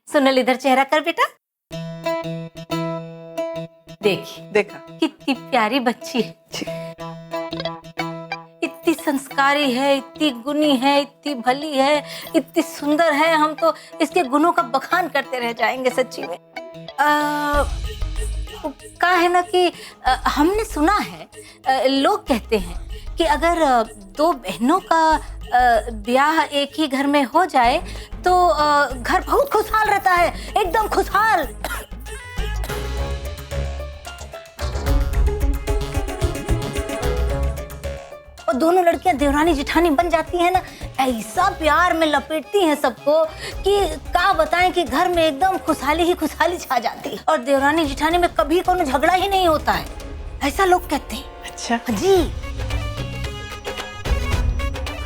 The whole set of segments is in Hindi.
सोनल इधर चेहरा कर बेटा। देखिए देखा कितनी प्यारी बच्ची है, इतनी संस्कारी है, इतनी गुणी है, इतनी भली है, इतनी सुंदर है। हम तो इसके गुणों का बखान करते रह जाएंगे सच्ची में। कहा है ना कि हमने सुना है, लोग कहते हैं कि अगर दो बहनों का ब्याह एक ही घर में हो जाए तो घर बहुत खुशहाल रहता है, एकदम खुशहाल। और दोनों लड़कियां देवरानी जिठानी बन जाती हैं ना, ऐसा प्यार में लपेटती हैं सबको कि क्या बताएं कि घर में एकदम खुशहाली ही खुशहाली छा जाती है और देवरानी जिठानी में कभी कोनो झगड़ा ही नहीं होता है, ऐसा लोग कहते हैं। अच्छा जी,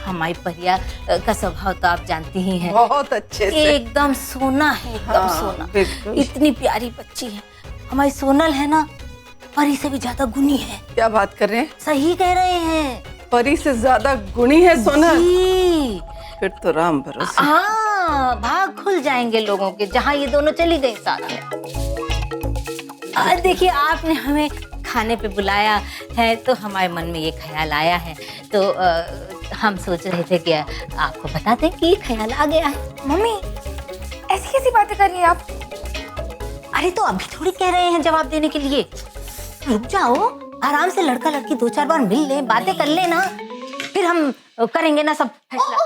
हमारी परिया का स्वभाव तो आप जानती ही हैं, बहुत अच्छे से एकदम सोना है, एकदम सोना। बिल्कुल। इतनी प्यारी बच्ची है हमारी सोनल, है ना, परी से भी ज्यादा गुणी है। क्या बात कर रहे हैं? सही कह रहे हैं, परी से ज्यादा गुणी है सोनल। जी। फिर तो राम भरोसे। हाँ, भाग खुल जाएंगे लोगों के जहाँ ये दोनों चली गई साथ में। देखिए आपने हमें खाने पे बुलाया है तो हमारे मन में ये ख्याल आया है, तो हम सोच रहे थे कि आपको बता दें कि ये ख्याल आ गया है। मम्मी ऐसी कैसी बातें कर रही हैं आप? अरे तो अभी थोड़ी कह रहे हैं जवाब देने के लिए, रुक जाओ, आराम से लड़का लड़की 2-4 बार मिल ले, बातें कर ले ना, फिर हम करेंगे ना सब फैसला।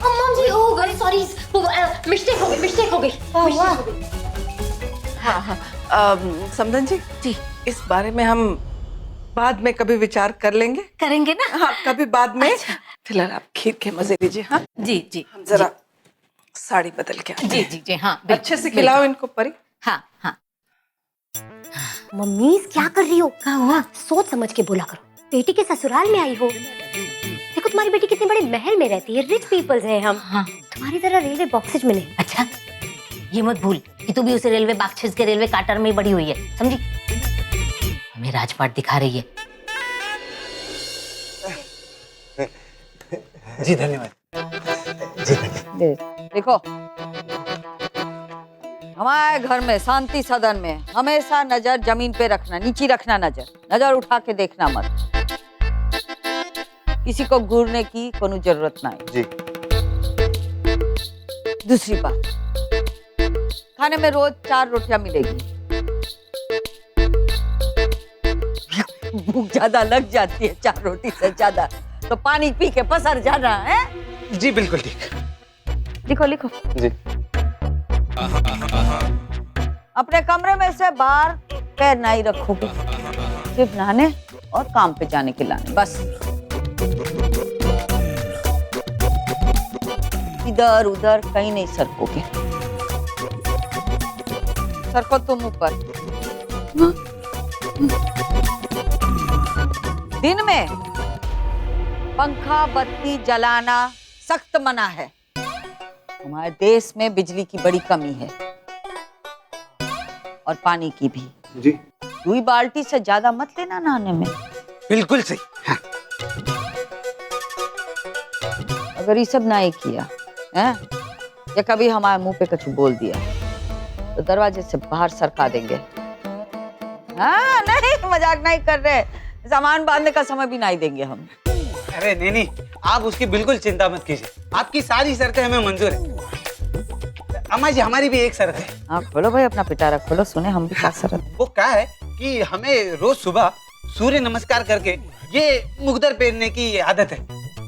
मम्मी जी हो गई, सॉरी, मिस्टेक हो गई। हाँ, समधन जी, इस बारे में हम बाद में कभी विचार कर लेंगे। करेंगे ना? हाँ, कभी बाद में। अच्छा। फिलहाल आप खीर के मजे लीजिए। हाँ जी जी, हम जरा साड़ी बदल के आते जी हैं। जी जी, हाँ अच्छे से खिलाओ इनको परी। हाँ हाँ। मम्मी क्या कर रही हो? क्या हुआ? सोच समझ के बोला करो, बेटी के ससुराल में आई हो। देखो तुम्हारी बेटी कितने बड़े महल में रहती है, रिच पीपल्स हैं हम। हाँ। तुम्हारी तरह रेलवे बॉक्सेज में नहीं। अच्छा, ये मत भूल कि तू भी उसे रेलवे बाक्सेस के रेलवे काटर में ही बड़ी हुई है, समझी? हमें राजपाट दिखा रही है। जी धन्यवाद। जी धन्यवाद। देखो, हमारे घर में शांति सदन में हमेशा नजर जमीन पे रखना, नीचे रखना, नजर उठा के देखना मत। किसी को घूरने की कोनो जरूरत नहीं। जी। दूसरी बात, खाने में रोज 4 रोटियां मिलेगी। भूख ज्यादा लग जाती है 4 रोटी से ज्यादा, तो पानी पी के पसर जाना है। जी बिल्कुल ठीक। लिखो लिखो। जी। अपने कमरे में से बाहर पैर नहीं रखोगे, सिर्फ नहाने और काम पे जाने के लाने, बस। इधर उधर कहीं नहीं सरकोगे। सरको तुम ऊपर। दिन में पंखा बत्ती जलाना सख्त मना है। हमारे देश में बिजली की बड़ी कमी है और पानी की भी। जी 2 बाल्टी से ज्यादा मत लेना नहाने में। बिल्कुल सही। हाँ। अगर ये सब नहीं किया है या कभी हमारे मुंह पे कुछ बोल दिया तो दरवाजे से बाहर सरका देंगे। हाँ, नहीं मजाक नहीं कर रहे, सामान बांधने का समय भी नहीं देंगे हम। अरे नहीं, आप उसकी बिल्कुल चिंता मत कीजिए, आपकी सारी शर्तें हमें मंजूर है। अम्मा जी, हमारी भी एक शर्त है। हाँ खोलो भाई, अपना पिटारा खोलो, सुने हम भी क्या शर्त। वो क्या है कि हमें रोज सुबह सूर्य नमस्कार करके ये मुकद्दर पहनने की आदत है,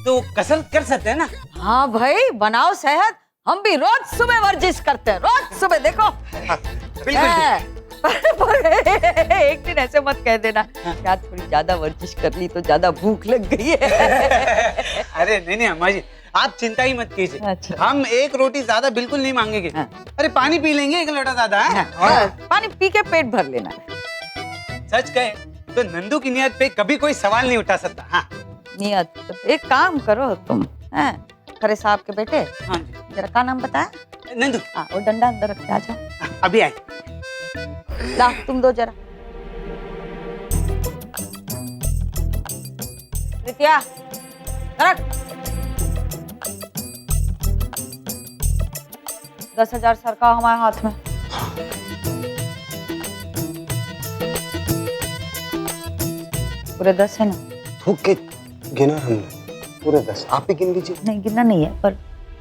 तो कसरत कर सकते हैं ना। हाँ भाई, बनाओ सेहत। हम भी रोज सुबह वर्जिश करते हैं, रोज सुबह। देखो हाँ, बिल्कुल। एक दिन ऐसे मत कह देना क्या थोड़ी ज्यादा वर्जिश कर ली तो ज्यादा भूख लग गई है। अरे नहीं अम्मा जी, आप चिंता ही मत कीजिए। अच्छा। हम 1 रोटी ज्यादा बिल्कुल नहीं मांगेंगे। हाँ। अरे पानी पी लेंगे 1 लोटा ज्यादा है। पानी पी के पेट भर लेना। सच कहे तो नंदू की नियत पे कभी कोई सवाल नहीं उठा सकता। हाँ। नियत, एक काम करो तुम, हैं खरे साहब के बेटे, हाँ जी। जरा का नाम बताया? नंदू। हाँ, वो डंडा अंदर रख के आ जाओ। हाँ, अभी आए। ला तुम दो जरा। नित्या रख। 10,000 सरका हमारे हाथ में। पूरे 10 है ना? थूक के गिना हमने पूरे 10। आप ही गिन लीजिए। नहीं गिनना नहीं है, पर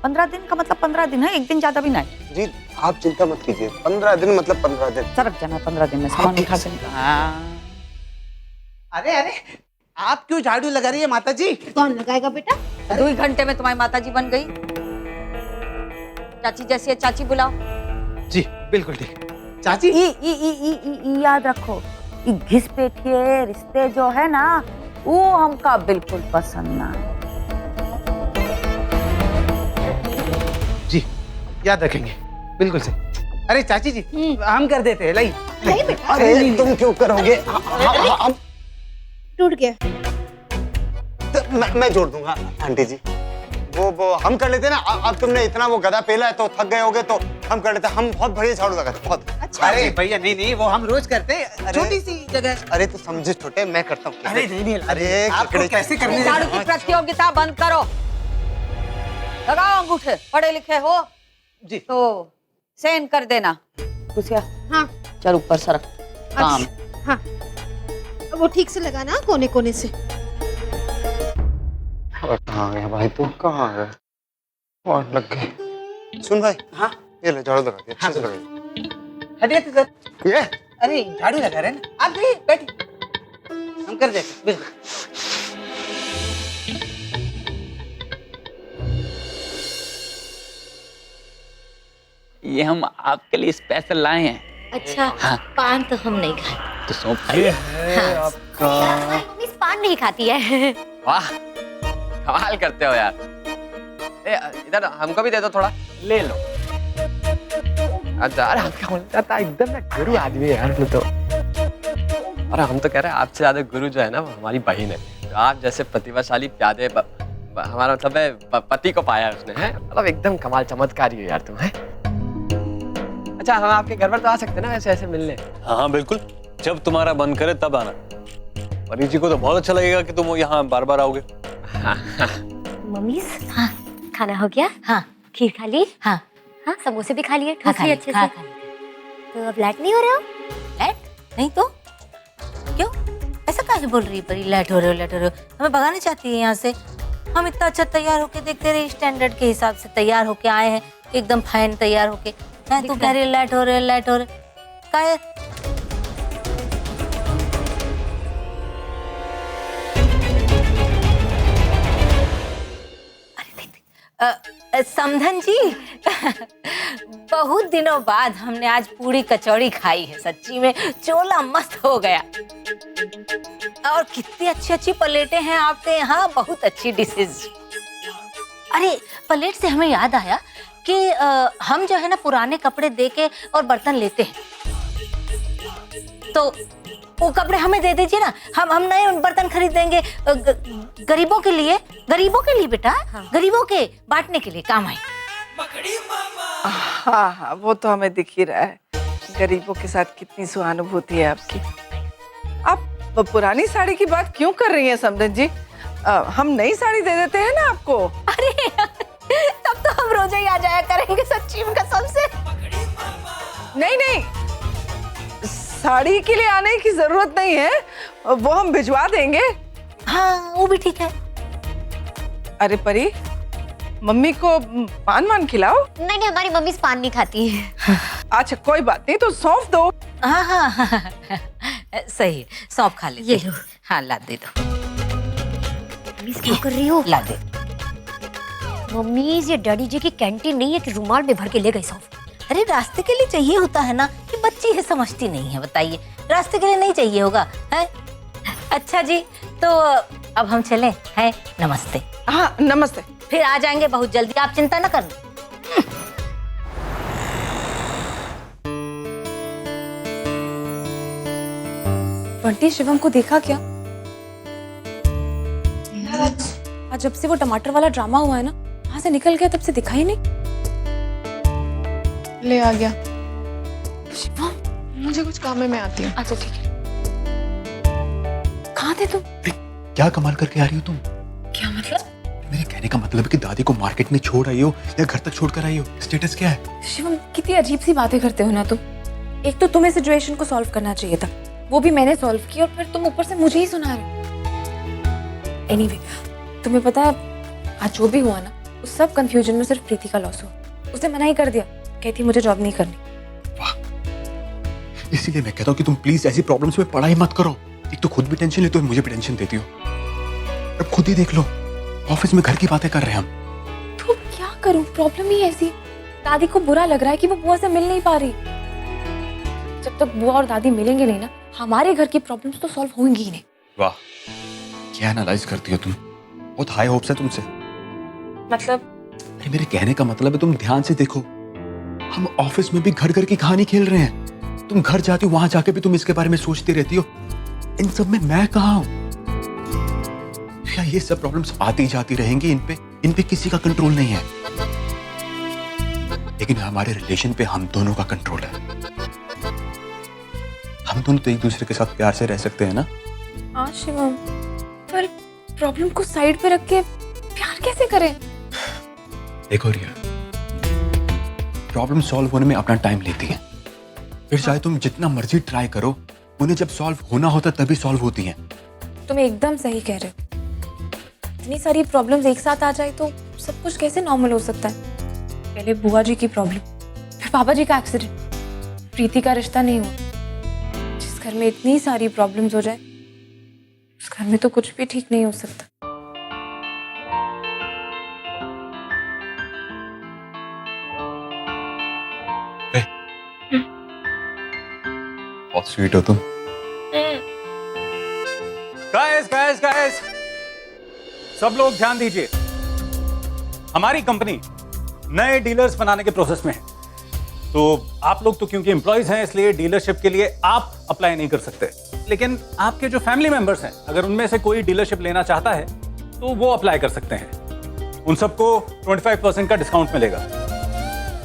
15 दिन का मतलब 15 दिन है, एक दिन ज्यादा भी नहीं। जी आप चिंता मत कीजिए, 15 दिन मतलब 15 दिन। सरक जाना 15 दिन में सामान उठा के। अरे अरे, आप क्यों झाड़ू लगा रही है माता जी? कौन लगाएगा बेटा? 2 घंटे में तुम्हारी माताजी बन गई। चाची जैसी है, चाची बुलाओ। जी बिल्कुल ठीक। चाची ई याद रखो, ई घिसपेठिए रिश्ते जो है ना, वो हमका बिल्कुल पसंद ना है। जी याद रखेंगे, बिल्कुल सही। अरे चाची जी, हम कर देते हैं। लाई नहीं बेटा, अरे तुम क्यों करोगे? हम टूट गया। तो मैं जोड़ दूंगा आंटी जी। वो हम कर लेते ना। अब तुमने इतना वो गधा पेला है तो थक गए होगे, तो हम कर लेते। हम बहुत बढ़िया झाड़ू लगाते, बहुत। अच्छा। अरे भैया नहीं नहीं, वो हम रोज करते हैं, छोटी सी जगह। अरे तो समझे छोटे, मैं करता हूँ। अरे नहीं नहीं, अरे आपको कैसे करने झाड़ू की प्रतियोगिता बंद करो। लगाओ अंगूठे, पढ़े लिखे हो जी। तो सेन कर देना। खुशिया हाँ चल ऊपर सरक। काम हाँ, वो ठीक से लगाना कोने कोने से। और कहाँ गया भाई? तू कहाँ गया? और लग गए। सुन भाई, हाँ ये ले झाड़ू लगा दिया, अच्छे से हाँ, लगा हटिए तो सर। ये अरे झाड़ू लगा रहे हैं ना आप, भी बैठिए, हम कर देते बिल्कुल। ये हम आपके लिए स्पेशल लाए हैं। अच्छा पान तो हम नहीं खाए। तो सौंप खाइए। मम्मी पान नहीं खाती है। वाह, कमाल करते हो यार। इधर हमको भी दे दो थोड़ा। ले लो। अच्छा, अरे हमका मन करता है एकदम ना गुरु आदमी है यार तो। अरे हम तो कह रहे हैं आपसे ज्यादा गुरु जो है ना, वो हमारी बहन है। तो आप जैसे प्रतिभाशाली प्यादे हमारा मतलब है पति को पाया उसने, है मतलब एकदम कमाल चमत्कारी हो यार तुम, है। अच्छा, हम आपके घर पर तो आ सकते हैं ना ऐसे ऐसे मिलने? हाँ बिल्कुल, जब तुम्हारा मन करे तब आना। परी जी को तो बहुत अच्छा लगेगा कि तुम यहाँ बार बार आओगे। मम्मी हाँ खाना हो गया? हाँ खीर खा ली? हाँ हाँ, समोसे भी खा लिए? हाँ, ठूस लिए अच्छे से? तो अब लेट नहीं हो रहा हो? लेट नहीं तो क्यों? ऐसा काहे बोल रही है परी? लेट हो रहे हो, लेट हो रहे हो? हमें भगाना चाहती है यहाँ से? हम इतना अच्छा तैयार होके, देखते रहे स्टैंडर्ड के हिसाब से तैयार होके आए हैं, एकदम फाइन तैयार होके। हैं तू कह रही है लेट हो रहे, लेट हो रहे काहे? समधन जी बहुत दिनों बाद हमने आज पूरी कचौड़ी खाई है। सच्ची में चोला मस्त हो गया। और कितनी अच्छी अच्छी प्लेटें हैं आपके यहाँ, बहुत अच्छी डिशेज। अरे प्लेट से हमें याद आया कि हम जो है ना पुराने कपड़े दे के और बर्तन लेते हैं, तो वो कपड़े हमें दे दीजिए ना। हम नए बर्तन खरीद देंगे गरीबों के लिए। गरीबों के लिए बेटा, हाँ। गरीबों के बांटने के लिए काम आए। हाँ हाँ, वो तो हमें दिख ही रहा है। गरीबों के साथ कितनी सहानुभूति है आपकी। आप पुरानी साड़ी की बात क्यों कर रही हैं समधन जी? हम नई साड़ी दे देते हैं ना आपको। अरे तब तो हम रोज ही आ जाया करेंगे, सच्ची में कसम से। नहीं नहीं, साड़ी के लिए आने की जरूरत नहीं है, वो हम भिजवा देंगे। हाँ वो भी ठीक है। अरे परी, मम्मी को पान वान खिलाओ। नहीं नहीं, हमारी मम्मी पान नहीं खाती है। अच्छा कोई बात नहीं, तो सौंफ दो। हाँ हाँ, हाँ। सही है, सौंफ खा लेते। ये लो। हाँ ला दे दो। मम्मी क्या कर रही हो? ला दे। मम्मी ये डैडी जी की कैंटीन नहीं है कि रुमाल में भर के ले गई सौंफ। अरे रास्ते के लिए चाहिए होता है ना, कि बच्ची है समझती नहीं है। बताइए, रास्ते के लिए नहीं चाहिए होगा है? अच्छा जी, तो अब हम चलें हैं? नमस्ते। हाँ नमस्ते। फिर आ जाएंगे बहुत जल्दी, आप चिंता न करना। बंटी शिवम को देखा क्या? आज जब से वो टमाटर वाला ड्रामा हुआ है ना, वहां से निकल गया, तब से दिखा ही नहीं। ले आ गया। शिवम, मुझे कुछ काम है, मैं आती हूँ। अच्छा ठीक है। कहाँ थे तुम? क्या कमाल करके आ रही हो तुम? क्या मतलब? मेरे कहने का मतलब है कि दादी को मार्केट में छोड़ आई हो या घर तक छोड़कर आई हो, स्टेटस क्या है? शिवम, कितनी अजीब सी बातें करते हो ना तुम। एक तो तुम्हें सिचुएशन को सॉल्व करना चाहिए था, वो भी मैंने सॉल्व की, और फिर तुम ऊपर से मुझे ही सुना रहे हो। एनीवे, तुम्हें पता है आज जो भी हुआ ना, उस सब कंफ्यूजन में सिर्फ प्रीति का लॉस हुआ। उसने मना ही कर दिया, कहती मुझे जॉब नहीं करनी। इसीलिए मैं कहता हूँ कि तुम प्लीज ऐसी प्रॉब्लम्स में पढ़ाई मत करो। एक तो खुद भी टेंशन लेते हो, मुझे भी टेंशन देती हो। अब खुद ही देख लो, ऑफिस में घर की बातें कर रहे हैं हम। तो क्या करूं, प्रॉब्लम ही ऐसी। दादी को बुरा लग रहा है कि वो बुआ से मिल नहीं पा रही। जब तक बुआ और दादी मिलेंगे नहीं ना, हमारे घर की प्रॉब्लम्स तो सॉल्व होंगी ही नहीं। वाह, क्या एनालाइज करती हो तुम। बहुत हाई होप्स है तुमसे। मतलब? अरे मेरे कहने का मतलब है तुम ध्यान से देखो, हम ऑफिस में भी घर घर की कहानी खेल रहे हैं। तुम घर जाती हो, वहां जाके भी तुम इसके बारे में सोचती रहती हो। इन सब में मैं कहाँ हूं? क्या ये सब प्रॉब्लम्स आती जाती रहेंगी? इन पे किसी का कंट्रोल नहीं है, लेकिन हमारे रिलेशन पे हम दोनों का कंट्रोल है। हम दोनों तो एक दूसरे के साथ प्यार से रह सकते हैं ना? हाँ शिवम, पर प्रॉब्लम को साइड पे रख के प्यार कैसे करें? देखो रिया, प्रॉब्लम सॉल्व होने में अपना टाइम लेती है। फिर चाहे तुम जितना मर्जी ट्राई करो, उन्हें जब सॉल्व होना होता तभी सॉल्व होती हैं। तुम एकदम सही कह रहे हो। इतनी सारी प्रॉब्लम्स एक साथ आ जाए तो सब कुछ कैसे नॉर्मल हो सकता है? पहले बुआ जी की प्रॉब्लम, फिर पापा जी का एक्सीडेंट, प्रीति का रिश्ता नहीं हुआ। जिस घर में इतनी सारी प्रॉब्लम्स हो जाए, उस घर में तो कुछ भी ठीक नहीं हो सकता। बहुत स्वीट हो तुम। गाइस, सब लोग ध्यान दीजिए। हमारी कंपनी नए डीलर्स बनाने के प्रोसेस में है। तो आप लोग तो क्योंकि एम्प्लॉयज हैं, इसलिए डीलरशिप के लिए आप अप्लाई नहीं कर सकते। लेकिन आपके जो फैमिली मेंबर्स हैं, अगर उनमें से कोई डीलरशिप लेना चाहता है तो वो अप्लाई कर सकते हैं। उन सबको 25% का डिस्काउंट मिलेगा।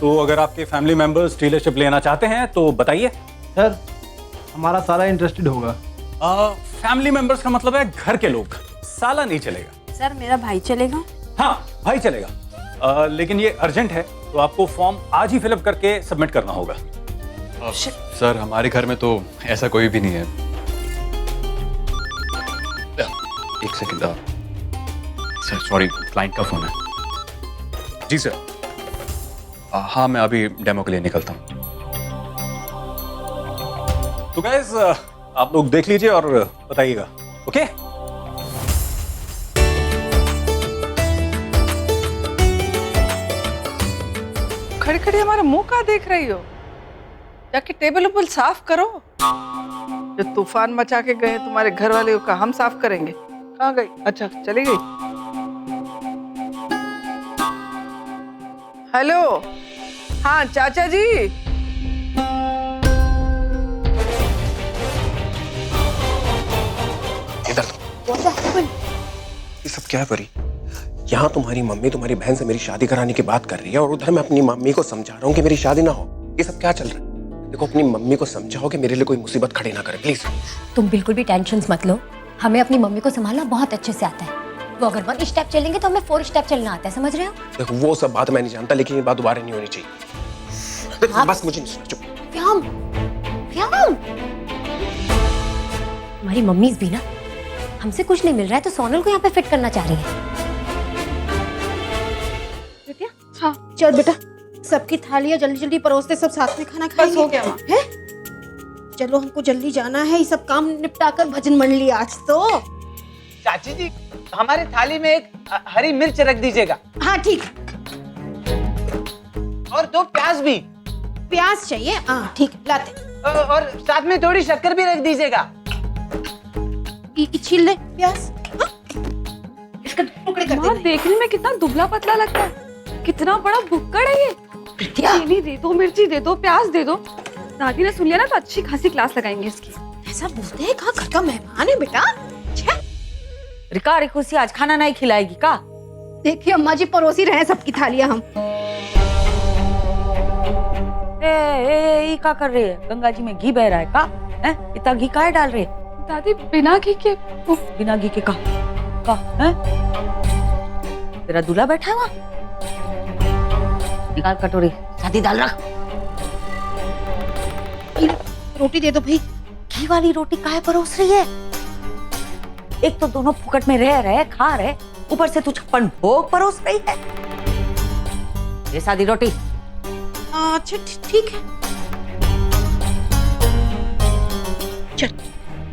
तो अगर आपके फैमिली मेंबर्स डीलरशिप लेना चाहते हैं तो बताइए। सर, हमारा सारा इंटरेस्टेड होगा। फैमिली मेंबर्स का मतलब है घर के लोग। साला नहीं चलेगा। सर, मेरा भाई चलेगा? हाँ, भाई चलेगा। लेकिन ये अर्जेंट है, तो आपको फॉर्म आज ही फिलअप करके सबमिट करना होगा। सर, हमारे घर में तो ऐसा कोई भी नहीं है। एक सेकंड सर, सॉरी, क्लाइंट का फोन है। जी सर। हाँ, मैं अभी डेमो के लिए निकलता हूँ। तो गाइस, आप लोग देख लीजिए और बताइएगा। ओके? खड़े खड़े हमारा मुंह कहाँ देख रही हो? जाके टेबल उबल साफ करो। जो तूफान मचा के गए तुम्हारे घर वाले का हम साफ करेंगे। कहाँ गई? अच्छा, चली गई। हेलो, हाँ चाचा जी। ये सब क्या है परी? यहाँ तुम्हारी मम्मी तुम्हारी बहन से मेरी शादी कराने की बात कर रही है और उधर मैं अपनी मम्मी को समझा रहा हूँ कि मेरी शादी ना हो। ये सब क्या चल रहा है? देखो, अपनी मम्मी को समझाओ कि मेरे लिए कोई मुसीबत खड़ी ना करे, प्लीज। तुम बिल्कुल भी टेंशन मत लो, हमें अपनी मम्मी को संभालना बहुत अच्छे से आता है। वो अगर 1 स्टेप चलेंगे तो हमें 4 स्टेप चलना आता है, समझ रहे हो? देखो, वो सब बात मैं नहीं जानता, लेकिन ये बात दोबारा नहीं होनी चाहिए। बस मुझे नहीं सुना, चुप। प्याम, प्याम। हमारी मम्मीज भी ना, हमसे कुछ नहीं मिल रहा है तो सोनल को यहाँ पे फिट करना चाह रही है। हाँ, चल बेटा, सबकी थालियां जल्दी जल्दी परोसते, सब साथ में खाना खाएंगे। बस हो गया माँ। है? चलो, हमको जल्दी जाना है, ये सब काम निपटा कर भजन मंडली आज तो। चाची जी, हमारे थाली में एक हरी मिर्च रख दीजिएगा। हाँ ठीक। और 2 प्याज भी। प्याज चाहिए? हाँ ठीक, लाते। और साथ में थोड़ी शक्कर भी रख दीजिएगा। छील दे प्याज। हाँ? इसका टुकड़े कर दे। देखने में कितना दुबला पतला लगता है, कितना बड़ा भुक्कड़ है ये। चीनी दे दो, मिर्ची दे दो, प्याज दे दो। दादी ने सुन लिया ना तो अच्छी खासी क्लास लगाएंगे इसकी। ऐसा बोलते हैं, कहाँ घर का मेहमान है बेटा। रिका खुशी आज खाना नहीं खिलाएगी का? देखिए अम्मा जी, परोसी रहे सबकी थालियां हम। ए, का कर रही है? गंगा जी में घी बह रहा है का? इतना घी काहे डाल रही है? दादी, बिना घी के। बिना घी के का? तेरा दूल्हा बैठा है वहाँ। निकाल कटोरी, सादी दाल रख। रोटी दे दो भाई। घी वाली रोटी काहे परोस रही है? एक तो दोनों फुकट में रह रहे खा रहे, ऊपर से तू 56 भोग परोस रही है। ये सादी रोटी। अच्छा ठीक है, चल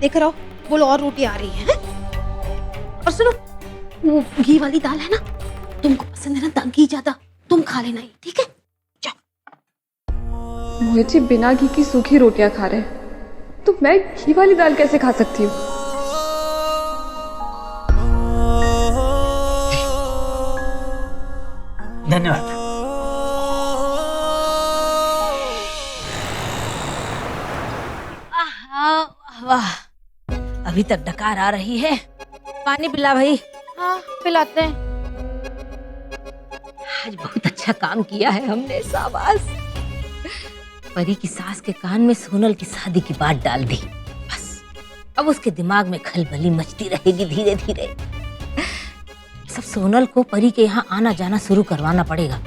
देख रहा हो, बोलो और रोटी आ रही है। और सुनो, वो घी वाली दाल है ना, तुमको पसंद है ना घी ज्यादा, तुम खा लेना ही, ठीक है। मोहित जी बिना घी की सूखी रोटियां खा रहे हैं, तो मैं घी वाली दाल कैसे खा सकती हूँ? धन्यवाद। वाह, अभी तक डकार आ रही है। पानी पिला भाई। हाँ पिलाते हैं। आज बहुत अच्छा काम किया है हमने, शाबाश। परी की सास के कान में सोनल की शादी की बात डाल दी, बस अब उसके दिमाग में खलबली मचती रहेगी धीरे धीरे। सब सोनल को परी के यहाँ आना जाना शुरू करवाना पड़ेगा।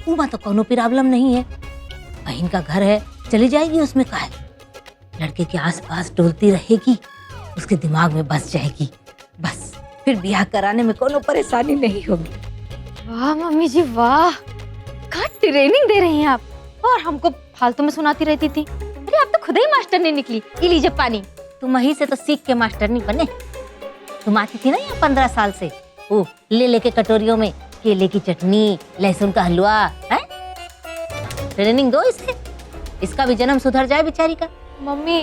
उमा तो कोनो प्रॉब्लम नहीं है, बहन का घर है, चली जाएगी, उसमें का है। लड़के के आसपास डोलती रहेगी, उसके दिमाग में बस जाएगी, बस फिर ब्याह कराने में कोनो परेशानी नहीं होगी। वाह मम्मी जी वाह, क्या ट्रेनिंग दे रही हैं आप, और हमको फालतू में सुनाती रहती थी। अरे आप तो खुद ही मास्टर नहीं निकली। ये लीजिए पानी। तुम वहीं से तो सीख के मास्टर नहीं बने। तुम आती थी ना यहाँ 15 साल से, वो ले लेके कटोरियों में केले की चटनी, लहसुन का हलवा है। ट्रेनिंग दो इसे, इसका भी जन्म सुधर जाए बेचारी का। मम्मी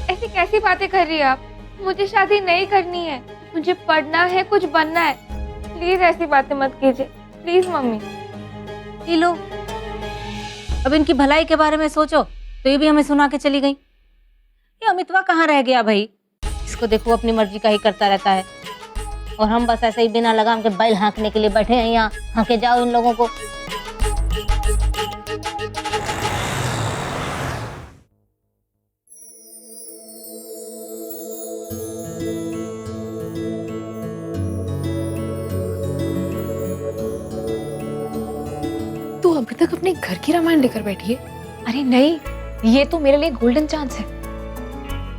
ऐसी कैसी बातें कर रही है आप? मुझे शादी नहीं करनी है, मुझे पढ़ना है, कुछ बनना है। प्लीज ऐसी बातें मत कीजिए, प्लीज मम्मी। ये लो, अब इनकी भलाई के बारे में सोचो। तो ये भी हमें सुना के चली गई। ये अमितवा कहाँ रह गया भाई? इसको देखो अपनी मर्जी का ही करता रहता है, और हम बस ऐसे ही बिना लगाम के बैल हाँकने के लिए बैठे हैं यहाँ। हाँके जाओ इन लोगों को। तू अभी तक अपने घर की रामायण लेकर बैठी है? अरे नहीं, ये तो मेरे लिए गोल्डन चांस है।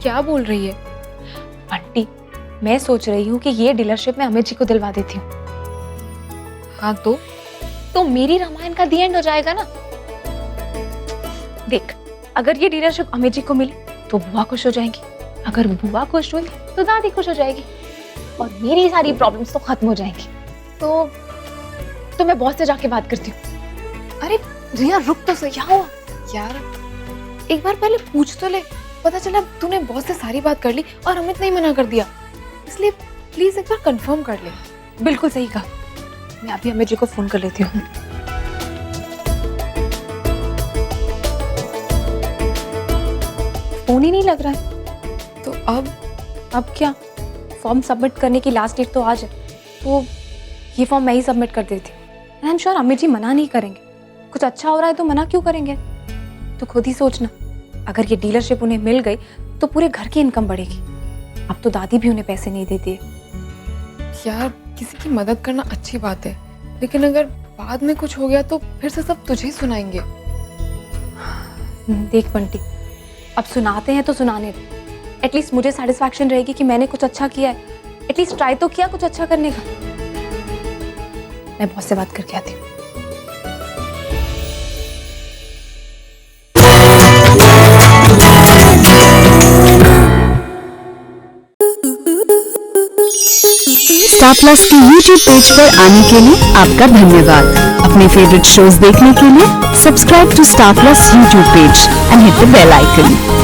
क्या बोल रही है आंटी? मैं सोच रही हूँ कि ये डीलरशिप मैं अमित जी को दिलवा देती हूँ। हाँ तो मेरी रामायण का दी एंड हो जाएगा ना। देख, अगर ये डीलरशिप अमित जी को मिली तो बुआ खुश हो जाएंगी, अगर बुआ खुश हुई तो दादी खुश हो जाएगी, और मेरी सारी प्रॉब्लम्स तो खत्म हो जाएंगी। तो मैं बॉस से जाके बात करती हूँ। अरे रिया रुक तो सही। क्या हुआ यार? एक बार पहले पूछ तो ले, पता चला तूने बॉस से सारी बात कर ली और अमित ने मना कर दिया, इसलिए प्लीज एक बार कंफर्म कर ले। बिल्कुल सही कहा, मैं अभी अमित जी को फोन कर लेती हूँ। फोन ही नहीं लग रहा है, तो अब क्या? फॉर्म सबमिट करने की लास्ट डेट तो आज है, तो ये फॉर्म मैं ही सबमिट कर देती हूँ। I am sure Amit ji मना नहीं करेंगे। कुछ अच्छा हो रहा है तो मना क्यों करेंगे? तो खुद ही सोचना, अगर ये डीलरशिप उन्हें मिल गई तो पूरे घर की इनकम बढ़ेगी। अब तो दादी भी उन्हें पैसे नहीं देती है। यार किसी की मदद करना अच्छी बात है, लेकिन अगर बाद में कुछ हो गया तो फिर से सब तुझे ही सुनाएंगे। देख बंटी, अब सुनाते हैं तो सुनाने दे। एटलीस्ट मुझे सेटिस्फैक्शन रहेगी कि मैंने कुछ अच्छा किया है, एटलीस्ट ट्राई तो किया कुछ अच्छा करने का। मैं बॉस से बात करके आती हूँ। स्टार प्लस के YouTube पेज पर आने के लिए आपका धन्यवाद। अपने फेवरेट शोज देखने के लिए subscribe to star plus YouTube page and hit the bell icon.